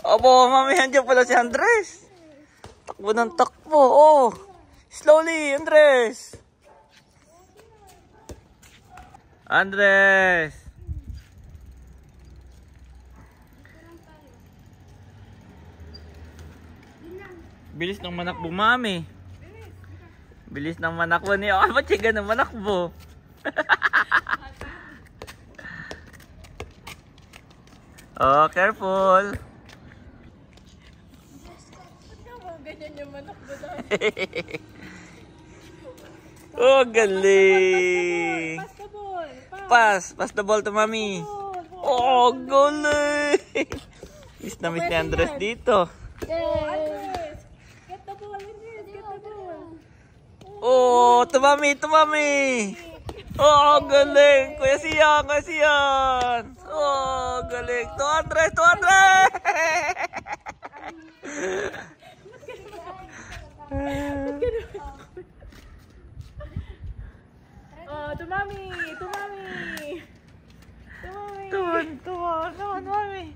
Abo, mami, andyan pala si Andres. Takbo ng takbo. Oh, slowly, Andres. Andres. Bilis ng manakbo, mami. Bilis ng manakbo niya. Ah, ba't siya ganun manakbo? Oh, careful. Ganyan yung manakbo daw. Oh, galing. Pass the ball. Pass the ball to mami. Oh, galing. Miss na miss ni Andres dito. Andres, get the ball, Andres, get the ball. Oh, to mami. Oh, galing. Kuya Sian. Oh, galing. To Andres. Oh, to mami. Tuwan, mami.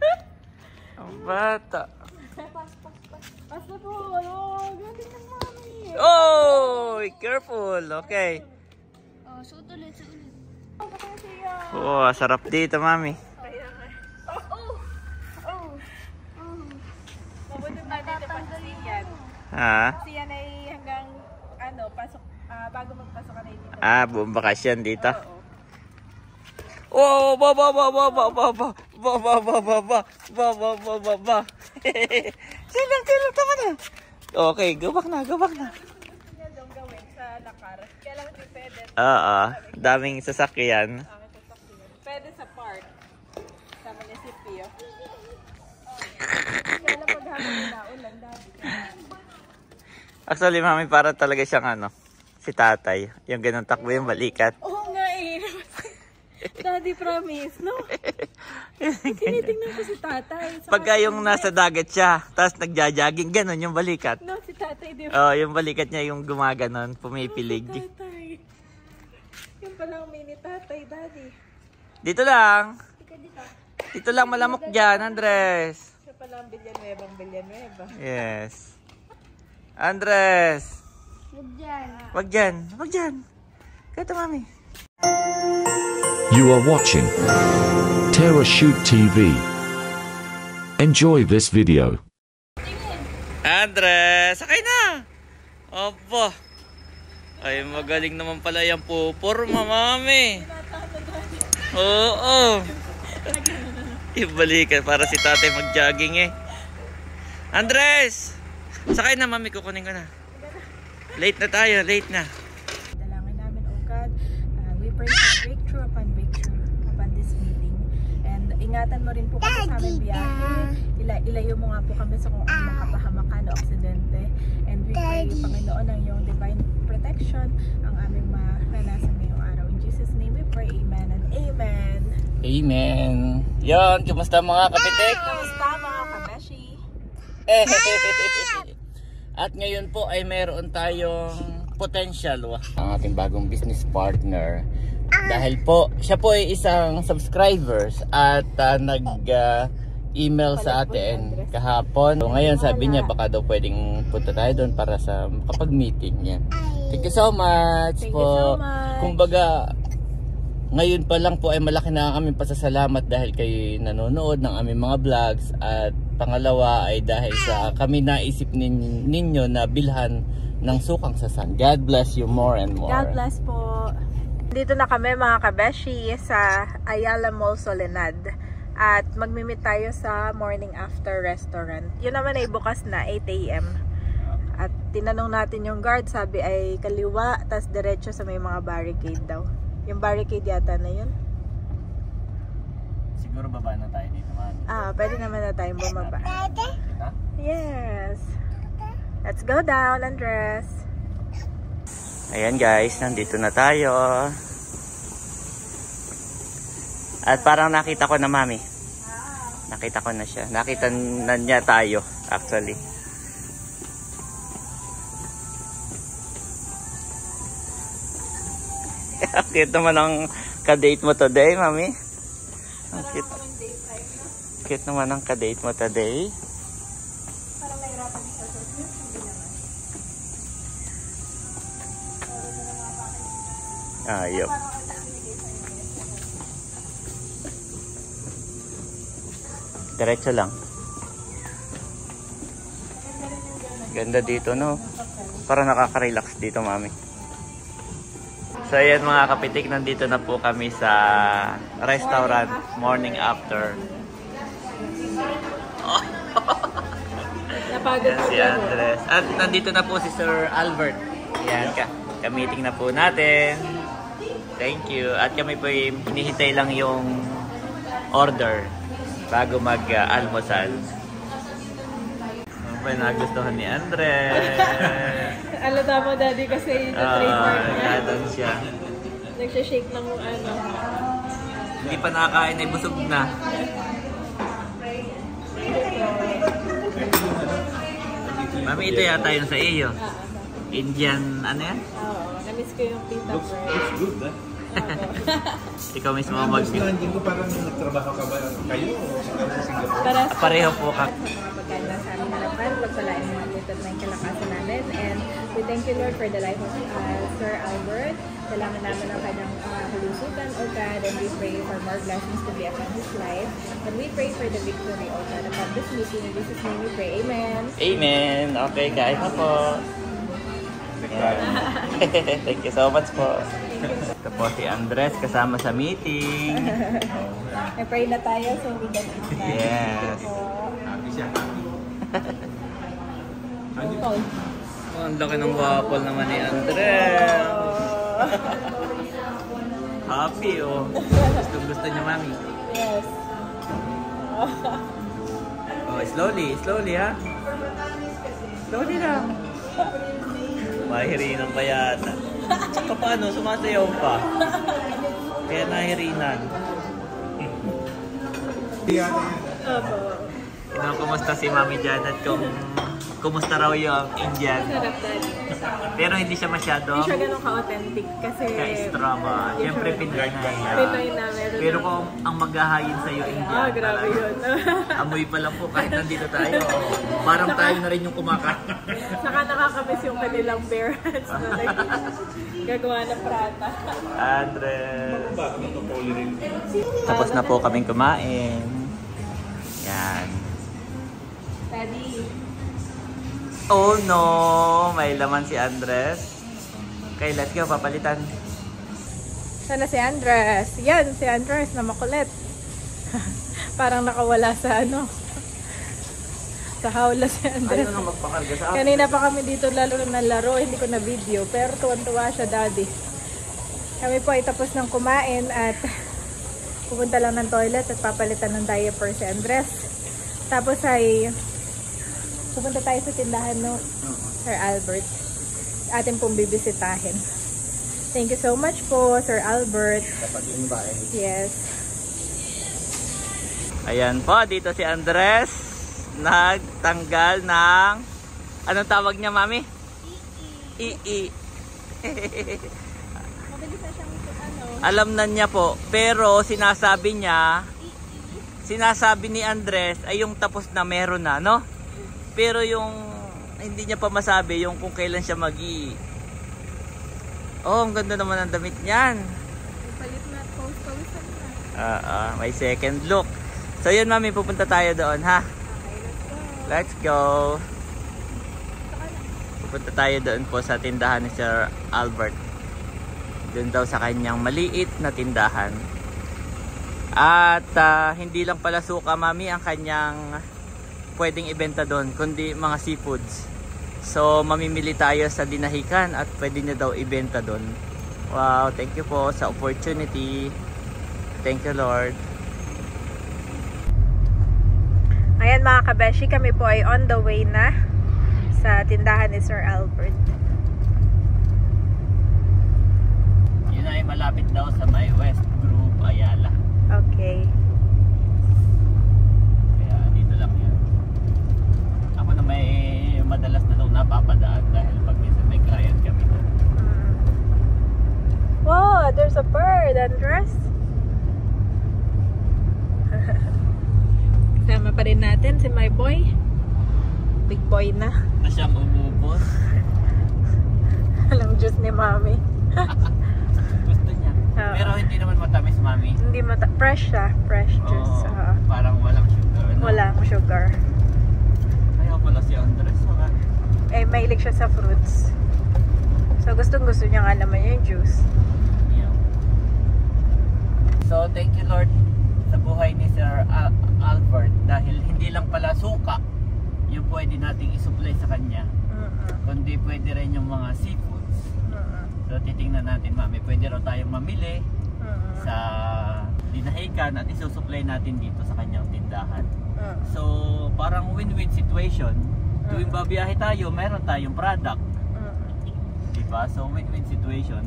Ang bata. Pass the ball. Oh, galing ng mami. Oh, careful. Okay. Oh, shoot ulit. Oh, sarap dito, mami. Mabuti ba dito pa si Sian? Ha? Sian ay hanggang pasok, bago magpasok ka na dito. Ah, buong bakasyon dito. Oo. Oh, ba. Silang, tama na. Okay, go back na. Yung gawin sa lakar. Kaya lang di pwede. Oo, daming sasakyan. Pwede sa park. Sa munisipyo. Kaya lang paghapon na ulan, daddy. Actually, mami, para talaga siyang si tatay. Yung ganun takbo yung balikat. Oo nga eh. Daddy promise, no? Tinitingnan ko si tatay. Pagka yung nasa dagat siya, tapos nagja-jogging, ganun yung balikat. No, si tatay, di ba? Oh, yung balikat niya yung gumaganon, pumipilig. Si tatay. Yung palang mini tatay, daddy. Dito lang. Dito lang malamok dyan, Andres. Siya palang Villanueva. Yes. Andres. Wag dyan. Kata mami. You are watching Terra Shoot TV. Enjoy this video. Andres, sakay na. Opo. Ay, magaling naman pala yung pupurma, mami. Oo. Ibalikan para si tatay mag-jogging eh. Andres! Sakay na, mami. Kukunin ko na. Late na tayo. Dalangin namin, oh God, we pray for breakthrough upon this meeting. And ingatan mo rin po kami sa aming biyahe. Ilayo mo nga po kami sa kung anong kapahamakan o aksidente. And we pray, Panginoon, ang iyong divine protection ang aming maranasan ngayong araw. In Jesus' name we pray, amen and amen. Amen. Yon, kumusta mga kapitek? Kamusta mga kabeshi? At ngayon po ay meron tayong potential ang ating bagong business partner. Dahil po, siya po ay isang subscribers at nag-email sa atin kahapon. So, ngayon sabi niya baka daw pwedeng punta tayo doon para sa kapag-meeting niya. Thank you so much Thank po. you so much. Kumbaga, ngayon pa lang po ay malaki na ang aming pasasalamat dahil kayo nanonood ng aming mga vlogs. At pangalawa ay dahil sa kami naisip ninyo na bilhan ng sukang sasan. God bless you more and more. God bless po. Dito na kami mga kabeshi sa Ayala Mall Soledad. At magmimit tayo sa Morning After Restaurant. Yun naman ay bukas na 8 AM. At tinanong natin yung guard, sabi ay kaliwa, tas diretso sa may mga barricade daw. Yung barricade yata na yun. Siguro baba na tayo dito, man. Pwede naman na tayong bumaba. Kita? Yes. Let's go down, Andres. Ayan guys, nandito na tayo. At parang nakita ko na mami. Nakita ko na siya. Nakita na niya tayo actually. Ang cute naman ang ka-date mo today, mami. Ang cute. Cute naman ang ka-date mo today. Ayop. Diretso lang. Ganda dito, no? Para nakaka-relax dito, mami. So ayan mga kapitik, nandito na po kami sa restaurant morning after. Napagod si Andres. At nandito na po si Sir Albert. Ayan, ka-meeting na po natin. Thank you. At kami po hinihintay lang yung order bago mag-almusal. Ano pa yung nagustuhan ni Andres? Alata mo, Daddy, kasi yung trademark niya. Ganun siya. Nagsha-shake ng ano. Hindi pa nakakain ay busog na. Mami, ito yata yung sa iyo. Indian, ano yan? Oo, na-miss ko yung pita bread. Looks good, ah. Ikaw mismo mag- Hindi ko parang nagtrabaho ka ba kayo o sa Singapore? Pareho po ka. Maganda sa aming harapan, pagpalain mo ang lutod ng kalakasan namin. And we thank you, Lord, for the life of Sir Albert. Salamat namin ang kanyang kalusugan, O God, and we pray for more blessings to be upon his life. And we pray for the victory, O God, upon this meeting. In Jesus' name we pray. Amen. Amen. Okay, guys na po. Yan. Thank you so much po. Ito po si Andres kasama sa meeting. I-pray na tayo so we can eat na. Yes. Happy siya, happy. Oh. Oh, ang laki ng waffle naman ni Andres. Happy oh. Gusto niya, mami. Yes. Oh, slowly ha. Slowly lang. Mahirinan pa yata. Tsaka paano, sumasayaw pa. Kaya nahirinan. Opo. Kumusta si Mami Janet kung kumusta raw yung Indian? Sarap, Daddy. Pero hindi siya masyado Hindi siya ganun ka-authentic kasi ka-extra ba? Siyempre Pinoy na yan. Pinoy na meron. Pero kung ang maghahayin sa'yo Indian, Grabe yun. amoy pa lang po kahit nandito tayo. Parang tayo na rin yung kumakain. Saka nakakamiss yung kanilang bare hands na gagawa ng prata. Andres. Bakit matupuli rin? Tapos na po kaming kumain. Yan. Daddy. Oh no! May laman si Andres. Okay, let's go. Papalitan. Sana si Andres. Yan, si Andres na makulit. Parang nakawala sa ano. Sa hawla si Andres. Ayaw na magpakarga sa akin. Kanina pa kami dito lalo na laro, hindi ko na video. Pero tuwan-tuwa siya, Daddy. Kami po ay tapos ng kumain at pupunta lang ng toilet at papalitan ng diaper si Andres. Tapos ay pupunta tayo sa tindahan no Sir Albert. Atin pong bibisitahin. Thank you so much po, Sir Albert. Yes. Ayan po, dito si Andres. Nagtanggal ng... Anong tawag niya, Mami? Ii. Mabilis na siyang ano. Alam na niya po. Pero sinasabi ni Andres ay yung tapos na meron na, no? Pero yung hindi niya pa masabi yung kung kailan siya mag-i. Oh, ang ganda naman ang damit niyan. Palit na, post-post na. May second look. So yun, Mami, pupunta tayo doon, ha? Okay, Let's go. Pupunta tayo doon po sa tindahan ni Sir Albert. Doon daw sa kanyang maliit na tindahan. At hindi lang pala suka, Mami, ang kanyang pwedeng ibenta doon, kundi mga seafoods. So mamimili tayo sa dinahikan at pwede niya daw ibenta doon. Wow, thank you po sa opportunity. Thank you, Lord. Ayan mga kabeshi, kami po ay on the way na sa tindahan ni Sir Albert. Yun ay malapit daw sa may West Group, Ayala. Okay. Kaya dito lang yun. Ako na may madalas na daw napapadaan dahil pag minsan may client kami doon. Wow, there's a bird, Andres. Kasama pa rin natin si my boy. Big boy na. Na siyang umubos. Alam Diyos ni Mami. Gusto Pero hindi naman matamis, mami. Hindi fresh siya. Fresh juice. Parang walang sugar. No? Walang sugar. Kaya pala si Andres. Mahilig siya sa fruits. So gustong-gusto niya nga naman yung juice. Yeah. So thank you Lord sa buhay ni Sir Albert dahil hindi lang pala suka yung pwede nating isupply sa kanya. Kundi pwede rin yung mga seafoods. So titingnan natin, mami, pwede raw tayong mamili sa dinahikan at isusupply natin dito sa kanyang tindahan. So parang win-win situation. Tuwing babiyahe tayo, meron tayong product. Diba? So win-win situation.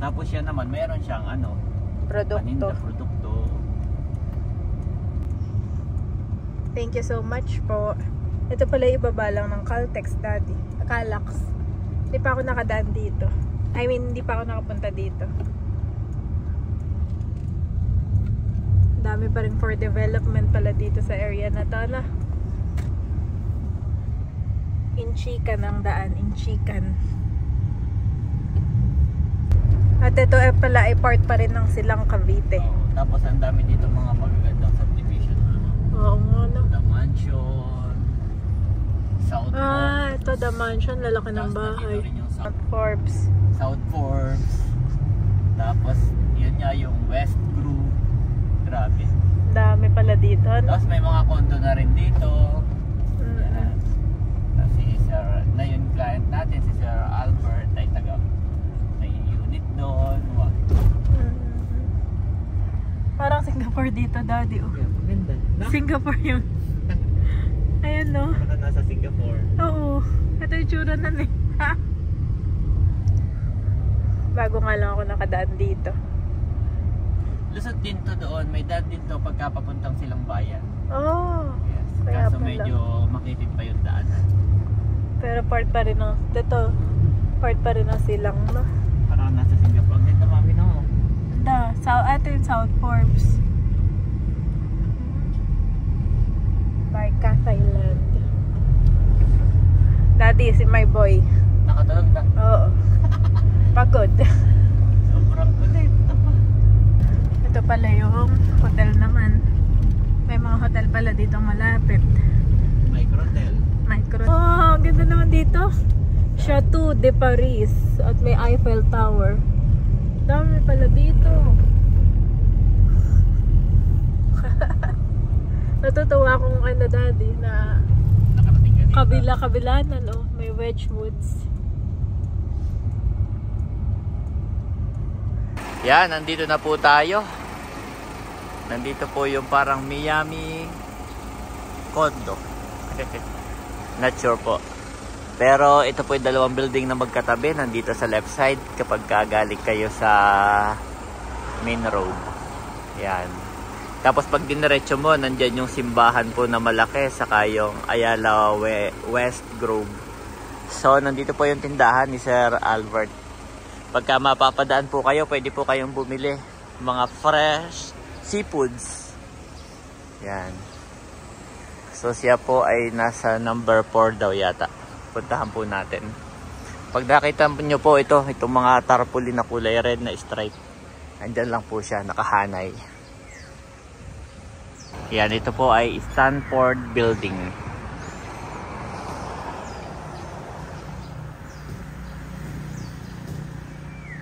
Tapos siya naman, meron siyang paninda, produkto. Thank you so much po. Ito pala ibaba lang ng Caltex, Daddy. Calax. Hindi pa ako nakadaan dito. I mean, hindi pa ako nakapunta dito. Dami pa rin for development pala dito sa area na to, na. Inchikan ang daan, Inchikan. At ito pala ay part pa rin ng Silang Cavite. Tapos ang dami dito mga magagandang subdivision. Oo nga, no? The Mansion, South Forbes. Ito The Mansion, lalaki ng bahay. South Forbes. South Forbes. Tapos yun nga yung West Group. Grabe. Dami pala dito. Tapos may mga condo na rin dito. Si Sir, na yung client natin, si Sir Albert, ay taga may unit doon. Parang Singapore dito, Daddy. Maganda. Singapore yun. Ayan, no? Baka nasa Singapore. Oo. Ito yung tsura na eh. Bago nga lang ako nakadaan dito. Lusot din to doon. May daan din to pagka papuntang Silang Bayan. Oh. Yes. Kaya Kaso pala. medyo makitid pa yung daanan. Pero part pa rin ng dito. Part pa rin ng Silang, no? Parang nasa Singapore. Ang ganda, mami, no? Ito yung South Forbes. By Thailand. Daddy, si my boy. Nakatulog na. Oo. Pagod. Sobrang kulit. Ito pala yung hotel naman. May mga hotel pala dito malapit. Microtel. Oh, ang ganda naman dito. Chateau de Paris. At may Eiffel Tower. Dami pala dito. Natutuwa akong Daddy na Nakarating ka dito. kabila-kabilanan, oh. May Wedgwoods. Yan, nandito na po tayo. Nandito po yung parang Miami condo. Not sure po. Pero ito po yung dalawang building na magkatabi. Nandito sa left side kapag kagaling kayo sa main road. Yan. Tapos pag diniretso mo, nandyan yung simbahan po na malaki. Saka yung Ayala West Grove. So, nandito po yung tindahan ni Sir Albert. Pagka mapapadaan po kayo, pwede po kayong bumili mga fresh seafoods. Yan. So siya po ay nasa number 4 daw yata. Puntahan po natin. Pag nakita nyo po itong mga tarpaulin na kulay red na stripe. Andyan lang po siya, nakahanay. Yan, ito po ay Stanford Building.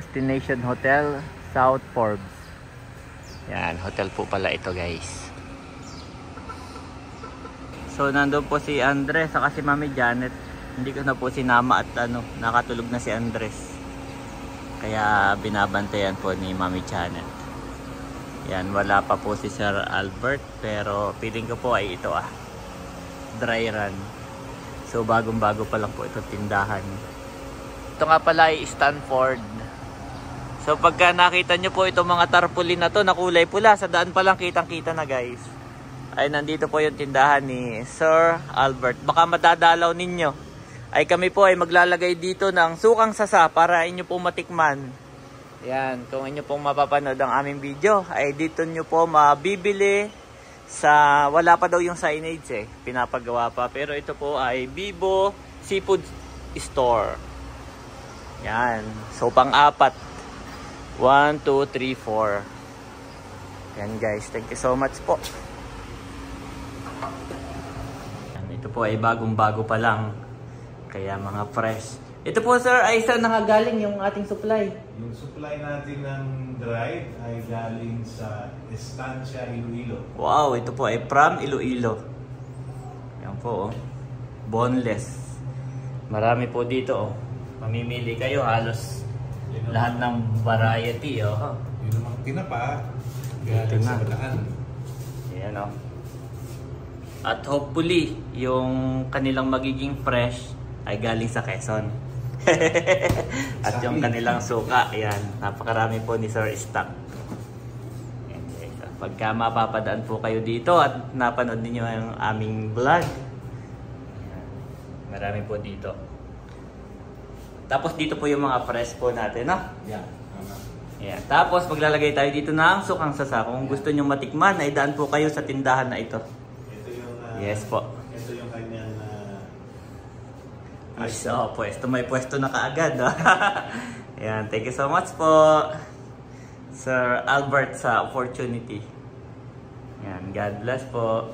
Destination Hotel, South Forbes. Yan, hotel po pala ito, guys. So, nandun po si Andres saka si Mami Janet. Hindi ko na po sinama at nakatulog na si Andres. Kaya binabantayan po ni Mami Janet. Yan, wala pa po si Sir Albert. Pero feeling ko po ay ito dry run. So, bagong-bago pa lang po ito tindahan. Ito nga pala ay Stanford. So pagka nakita nyo po itong mga tarpaulin na to na kulay pula, sa daan pa lang kitang-kita na, guys. Ay nandito po yung tindahan ni Sir Albert. Baka madadalaw ninyo. Ay kami po ay maglalagay dito ng sukang sasa para inyo po matikman. Yan, kung inyo pong mapapanood ang aming video, ay dito nyo po mabibili sa, wala pa daw yung signage pinapagawa pa. Pero ito po ay Bibo Seafood Store. Yan, so pang-apat 1, 2, 3, 4. Yan guys, thank you so much po. Yan, ito po ay bagong-bago pa lang. Kaya mga fresh. Ito po sir, ay saan nakagaling yung ating supply? Yung supply natin ng dried ay galing sa Estancia, Iloilo. Wow, ito po ay from Iloilo. Yan po oh. Boneless. Marami po dito oh. Mamimili kayo halos lahat ng variety oh. Yun namang tinapa galing sa Bataan. Ayan oh. At hopefully yung kanilang magiging fresh ay galing sa Quezon. At yung kanilang suka, ayan, napakarami po ni Sir Stock. Ayan, guys. Pagka mapapadaan po kayo dito at napanood niyo yung aming vlog, ayan, marami po dito. Tapos dito po yung mga fresh po natin, no? Yeah, tama. Ayan. Tapos maglalagay tayo dito ng sukang sasa. Kung gusto nyo matikman, ay daan po kayo sa tindahan na ito. Ito yung Yes po. Ito yung kanyang So, pwesto, may pwesto na kaagad. Ayan, thank you so much po, Sir Albert, sa opportunity. Ayan, God bless po.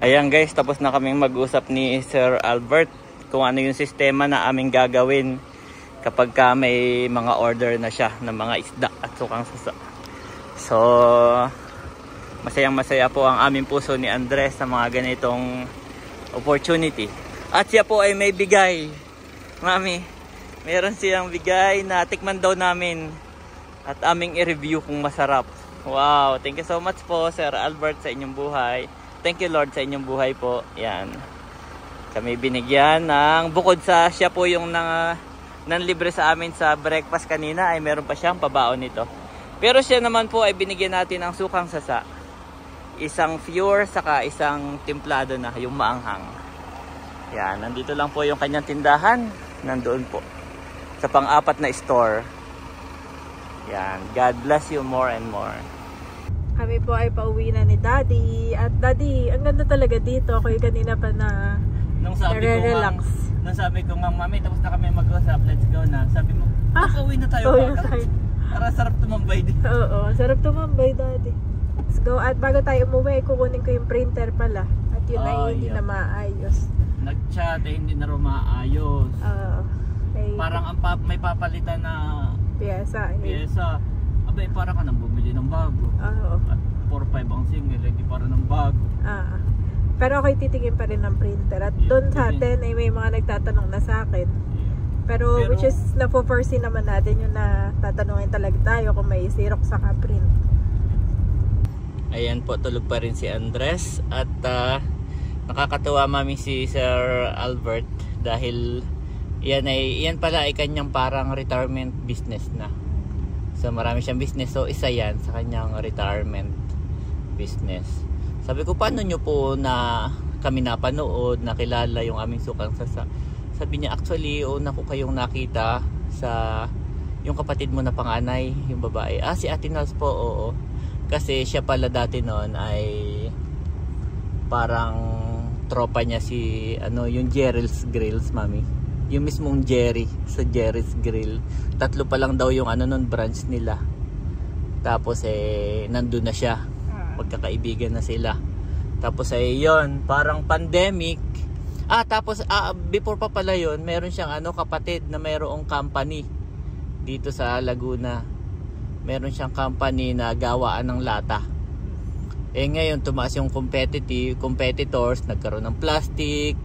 Ayan guys, tapos na kaming mag-usap ni Sir Albert kung ano yung sistema na aming gagawin kapag ka may mga order na siya ng mga isda at sukang sasa. So, masayang masaya po ang aming puso ni Andres sa mga ganitong opportunity. At siya po ay may bigay. Mami, meron siyang bigay na tikman daw namin at aming i-review kung masarap. Wow, thank you so much po Sir Albert sa inyong buhay. Thank you Lord sa inyong buhay po. Yan. Kami binigyan ng bukod sa siya po yung nanlibre sa amin sa breakfast kanina ay meron pa siyang pabaon nito. Pero siya naman po ay binigyan natin ng sukang sasa. Isang pure saka isang templado na yung maanghang. Yan, nandito lang po yung kanyang tindahan. Nandoon po sa pang-apat na store. Yan, God bless you more and more. Kami po ay pauwi na ni Daddy. At Daddy, ang ganda talaga dito. Ako yung kanina pa na Nung nare-relax. sabi ko nga, Mami, tapos na kami mag-usap, let's go na. Sabi mo, pauwi na tayo. Pauwi na tayo. Para sarap tumambay din. Oo, sarap tumambay Daddy. Let's go. At bago tayo umuwi, kukunin ko yung printer pala. At yun ay hindi na maayos. Nag-chat eh, hindi na rin maayos. Okay. Parang may papalitan na Piyesa. pyesa. Abay, parang ka nang bumili ng bago. Oo. At 4-5 ang single, hindi para ng bago. Pero ako'y titingin pa rin ng printer. At doon sa atin ay may mga nagtatanong na sa akin. Pero which is na-foresee naman natin yung tatanungin talaga tayo kung may Xerox saka print. Ayan po, tulog pa rin si Andres. At nakakatuwa Mami si Sir Albert dahil yan pala ay kanyang parang retirement business na. So marami siyang business, so isa yan sa kanyang retirement business. Sabi ko, paano nyo po na kami napanood, nakilala yung aming sukang sasa? Sabi niya, actually una ko kayong nakita sa yung kapatid mo na panganay, yung babae. Si Ate Nels po, oo. Kasi siya pala dati noon ay parang tropa niya si yung Jerry's Grills, Mami. Yung mismong Jerry sa Jerry's Grill. 3 pa lang daw yung noon branch nila. Tapos nandun na siya. Magkakaibigan na sila. Tapos yon, parang pandemic. Tapos before pa pala yon, meron siyang kapatid na mayroong company dito sa Laguna. Meron siyang company na gawaan ng lata. Ngayon tumaas yung competitors, nagkaroon ng plastic,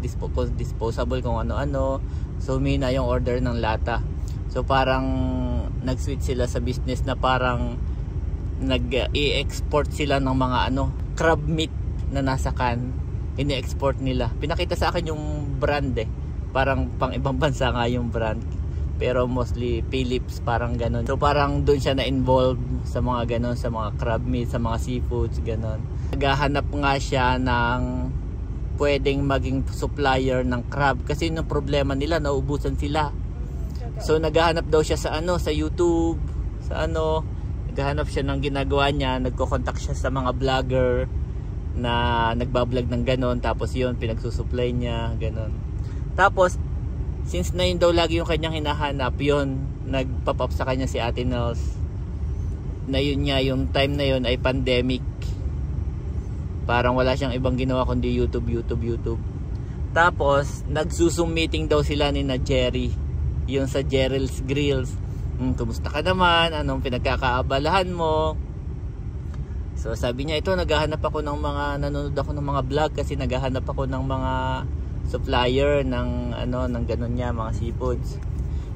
disposable kung ano-ano. So mina yung order ng lata. So parang nag-switch sila sa business na parang nag-i-export sila ng mga crab meat na nasa can. Ini-export nila. Pinakita sa akin yung brand Parang pang ibang bansa nga yung brand. Pero mostly Philips, parang ganon. So parang doon siya na-involve sa mga ganon, sa mga crab meat, sa mga seafoods, ganon. Naghahanap nga siya ng pwedeng maging supplier ng crab. Kasi yung problema nila, nauubusan sila. So naghahanap daw siya sa sa YouTube, sa naghahanap siya ng ginagawa niya, nagko-contact siya sa mga vlogger na nagbablog ng ganon. Tapos yun, pinagsusupply niya, ganon. Tapos since na yun daw lagi yung kanyang hinahanap, yun, nagpop-up sa kanya si Ate Nels na yun nga, yung time na yun ay pandemic. Parang wala siyang ibang ginawa kundi YouTube. Tapos nagsusum meeting daw sila ni na Jerry, yung sa Gerald's Grills. Kumusta ka naman? Anong pinagkakaabalahan mo? So sabi niya, ito naghahanap ako ng mga, nanonood ako ng mga vlog kasi naghahanap ako ng mga supplier ng ng ganun niya, mga seafoods.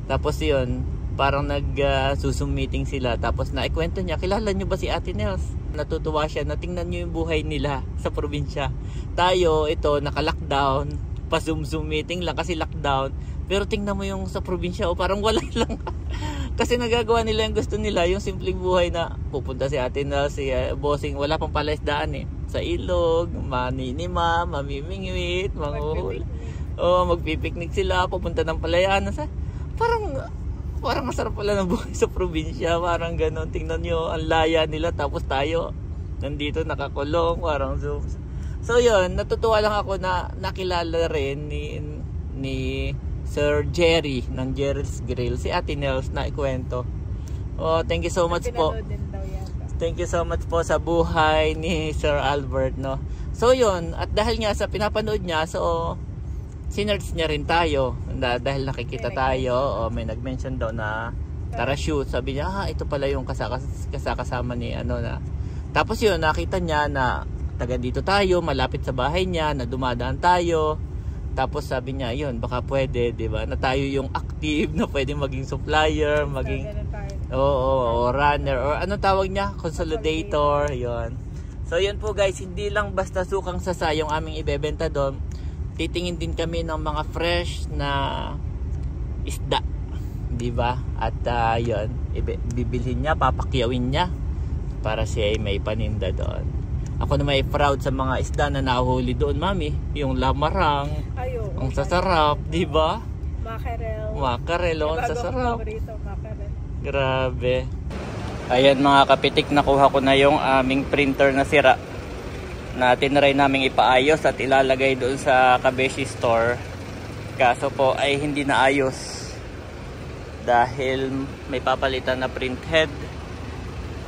Tapos yun, parang nag-susum meeting sila. Tapos naikwento niya, kilala niyo ba si Ate Nels? Natutuwa siya na tingnan niyo yung buhay nila sa probinsya. Tayo, ito, naka-lockdown, pa-zoom meeting lang kasi lockdown. Pero tingnan mo yung sa probinsya, parang wala lang. Kasi nagagawa nila yung gusto nila, yung simpleng buhay na pupunta si Ate Nels, si Bossing, wala pang palaisdaan sa ilog, maninima, mamimingwit, manguhul. Magpipiknik sila, pupunta ng palayan. Parang masarap pala ng buhay sa probinsya, parang gano'n. Tingnan nyo, ang laya nila, tapos tayo nandito nakakulong, parang zoom. So yun, natutuwa lang ako na nakilala rin ni Sir Jerry ng Gerald's Grill, si Ate Nels na ikwento. Thank you so much po. Thank you so much po sa buhay ni Sir Albert, no. So yun, at dahil nga sa pinapanood niya, so sinerch niya rin tayo dahil nakikita tayo, may nag-mention daw na tara shoot. Sabi niya, ito pala yung kasama ni na. Tapos yun, nakita niya na taga dito tayo, malapit sa bahay niya, na dumadaan tayo. Tapos sabi niya, yun, baka pwede, di ba? Na tayo yung active, na pwede maging supplier, maging runner, or ano tawag niya? Consolidator, yun. So yun po guys, hindi lang basta sukang sasa yung aming ibebenta doon. Titingin din kami ng mga fresh na isda, di ba? At yun, bibilhin niya, papakyawin niya para siya ay may paninda doon. Ako na may proud sa mga isda na nahuli doon, Mami. Yung lamarang, ang sasarap, di ba? Makarel, ang sasarap. Grabe. Ayan mga kapitik, nakuha ko na yung aming printer na sira. Na tinry naming ipaayos at ilalagay doon sa Kabeshi store. Kaso po ay hindi naayos. Dahil may papalitan na print head.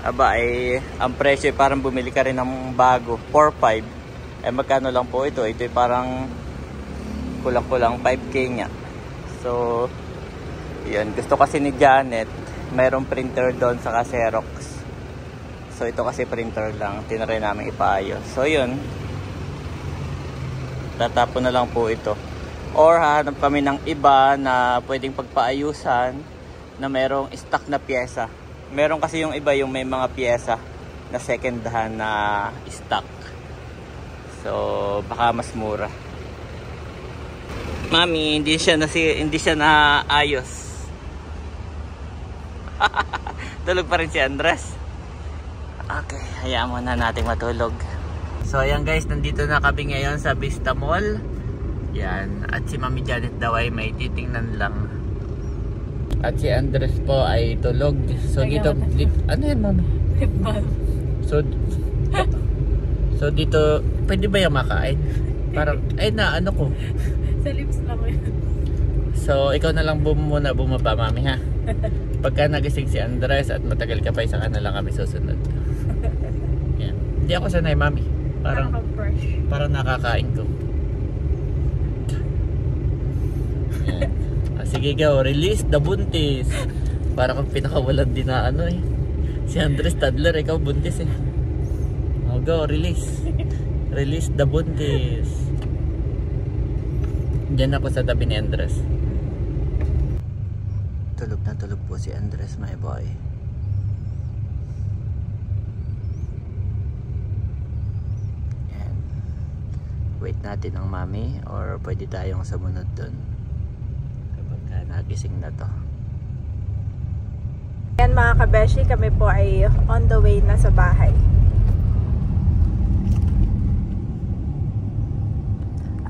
Ang presyo parang bumili ka rin ng bago, 4-5. Magkano lang po ito? Ito ay parang kulang-kulang 5K nga. So, yun. Gusto kasi ni Janet, mayroong printer doon sa Xerox. So, ito kasi printer lang. Tinry namin ipaayos. So, yun. Tatapon na lang po ito. Or, hahanap kami ng iba na pwedeng pagpaayusan na mayroong stock na pyesa. Meron kasi yung iba yung may mga pyesa na second hand na stock. So baka mas mura. Mami, hindi siya na ayos. Tulog pa rin si Andres. Okay, hayaan muna nating matulog. So ayan guys, nandito na kami ngayon sa Vista Mall. Yan, at si Mami Janet daw ay may titingnan lang. At si Andres po ay tulog. So dito, ano yan, Mami? So dito, pwede ba yung makain? Parang, ano ko? Sa lips lang yun. So ikaw na lang muna bumaba, Mami, ha? Pagka nagising si Andres at matagal ka pa, isa ka na lang kami susunod. Yan. Hindi ako sanay, Mami. Parang nakakain ko. Yan. Sige go, release the buntis. Para kang pinakawalan din na si Andres toddler, ikaw buntis eh. Go, release. Release the buntis. Diyan ako sa tabi ni Andres. Tulog na tulog po si Andres, my boy. Yan. Wait natin ang Mami or pwede tayong sumunod dun. Nagising na to. Yan mga kabeshi, kami po ay on the way na sa bahay.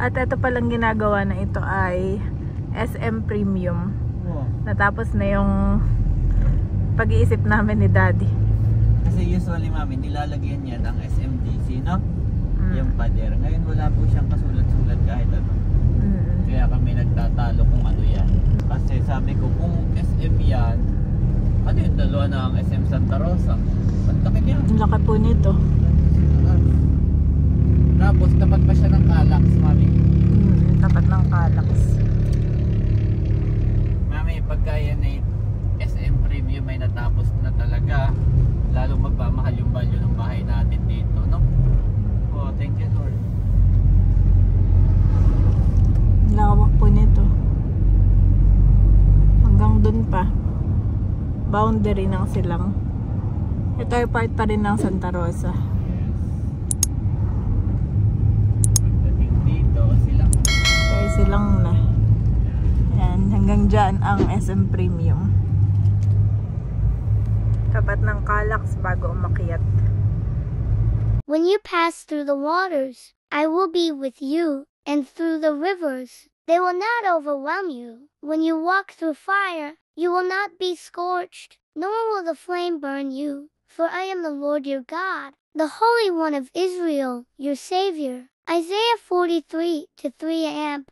At ito palang ginagawa na ito ay SM Premium. Natapos na yung pag-iisip namin ni Daddy. Kasi usually, Mami, nilalagyan niya ng SMDC, no? Yung pader. Ngayon wala po siyang kasulat-sulat kahit ano. Kaya kami nagtatalo kung ano yan. Kasi sabi ko, kung SM yan, ano yun, dalawa na ang SM Santa Rosa. Ang laki niya. Ang laki po nito. Tapos tapat pa siya ng Calax, mami. Tapat ng Calax. Mami, pagka yan ay SM Premium ay natapos na talaga, lalo magmamahal yung value ng bahay natin dito, no? Oh, thank you, Lord. Lawak po nito. Hanggang dun pa. Boundary ng silang. Ito ay part pa rin ng Santa Rosa. Pagdating dito, silang Kaya silang na. Yan, hanggang dyan ang SM Premium. Tapat ng Calax bago umakyat. When you pass through the waters, I will be with you, and through the rivers, they will not overwhelm you. When you walk through fire, you will not be scorched, nor will the flame burn you. For I am the Lord your God, the Holy One of Israel, your Savior. Isaiah 43:3 amp.